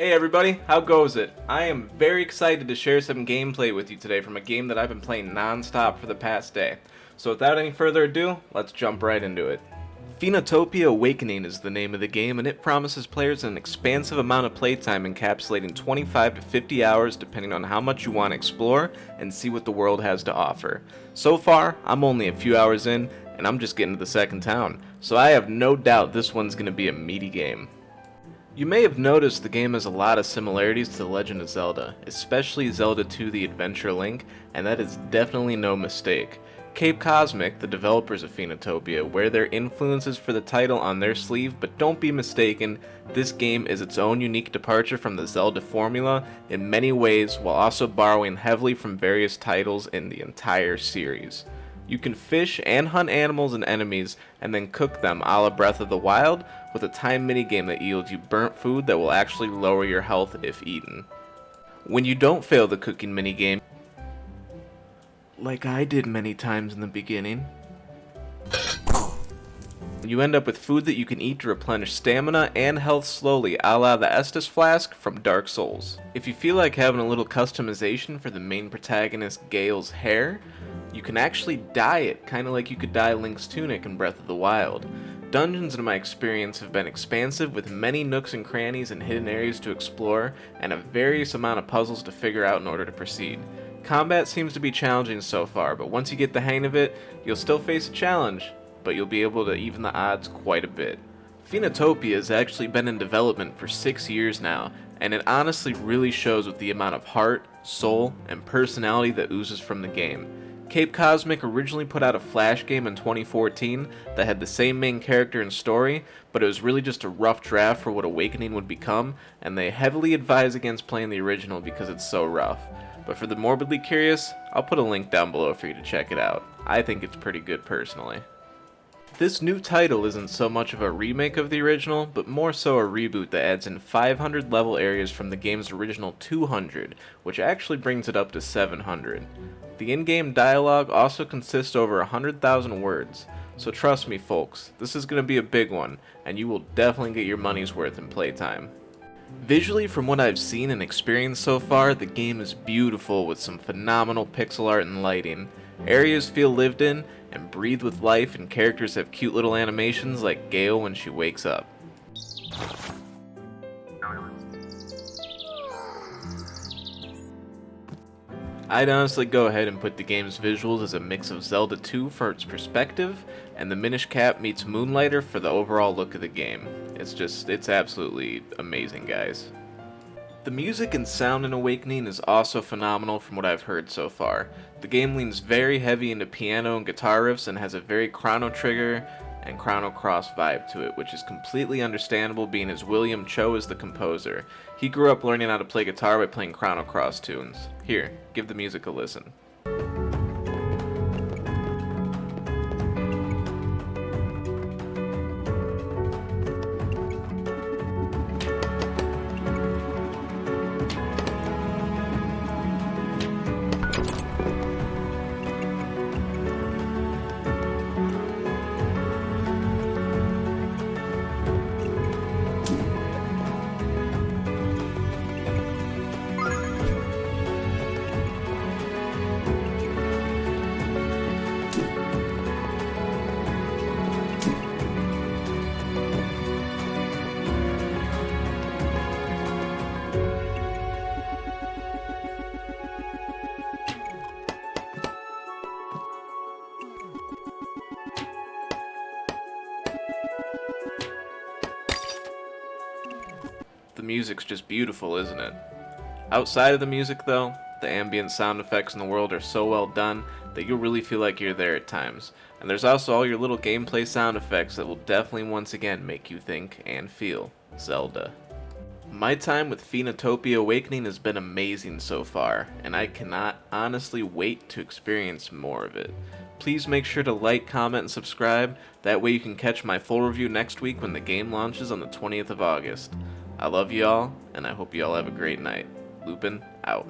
Hey everybody, how goes it? I am very excited to share some gameplay with you today from a game that I've been playing non-stop for the past day. So without any further ado, let's jump right into it. Phoenotopia Awakening is the name of the game, and it promises players an expansive amount of playtime encapsulating 25 to 50 hours depending on how much you want to explore and see what the world has to offer. So far, I'm only a few hours in, and I'm just getting to the second town, so I have no doubt this one's going to be a meaty game. You may have noticed the game has a lot of similarities to The Legend of Zelda, especially Zelda 2 The Adventure Link, and that is definitely no mistake. Cape Cosmic, the developers of Phoenotopia, wear their influences for the title on their sleeve, but don't be mistaken, this game is its own unique departure from the Zelda formula in many ways, while also borrowing heavily from various titles in the entire series. You can fish and hunt animals and enemies, and then cook them a la Breath of the Wild, with a time minigame that yields you burnt food that will actually lower your health if eaten. When you don't fail the cooking minigame, like I did many times in the beginning, you end up with food that you can eat to replenish stamina and health slowly, a la the Estus Flask from Dark Souls. If you feel like having a little customization for the main protagonist Gale's hair, you can actually dye it, kinda like you could dye Link's tunic in Breath of the Wild. Dungeons in my experience have been expansive with many nooks and crannies and hidden areas to explore, and a various amount of puzzles to figure out in order to proceed. Combat seems to be challenging so far, but once you get the hang of it, you'll still face a challenge, but you'll be able to even the odds quite a bit. Phoenotopia has actually been in development for 6 years now, and it honestly really shows with the amount of heart, soul, and personality that oozes from the game. Cape Cosmic originally put out a Flash game in 2014 that had the same main character and story, but it was really just a rough draft for what Awakening would become, and they heavily advise against playing the original because it's so rough. But for the morbidly curious, I'll put a link down below for you to check it out. I think it's pretty good personally. This new title isn't so much of a remake of the original, but more so a reboot that adds in 500 level areas from the game's original 200, which actually brings it up to 700. The in-game dialogue also consists over 100,000 words, so trust me folks, this is going to be a big one, and you will definitely get your money's worth in playtime. Visually, from what I've seen and experienced so far, the game is beautiful with some phenomenal pixel art and lighting. Areas feel lived in and breathe with life, and characters have cute little animations like Gale when she wakes up. I'd honestly go ahead and put the game's visuals as a mix of Zelda 2 for its perspective, and the Minish Cap meets Moonlighter for the overall look of the game. It's absolutely amazing, guys. The music and sound in Awakening is also phenomenal from what I've heard so far. The game leans very heavy into piano and guitar riffs and has a very Chrono Trigger and Chrono Cross vibe to it, which is completely understandable being as William Cho is the composer. He grew up learning how to play guitar by playing Chrono Cross tunes. Here, give the music a listen. The music's just beautiful, isn't it? Outside of the music though, the ambient sound effects in the world are so well done that you'll really feel like you're there at times. And there's also all your little gameplay sound effects that will definitely once again make you think and feel Zelda. My time with Phoenotopia Awakening has been amazing so far, and I cannot honestly wait to experience more of it. Please make sure to like, comment, and subscribe, that way you can catch my full review next week when the game launches on the 20th of August. I love y'all, and I hope y'all have a great night. Lupin, out.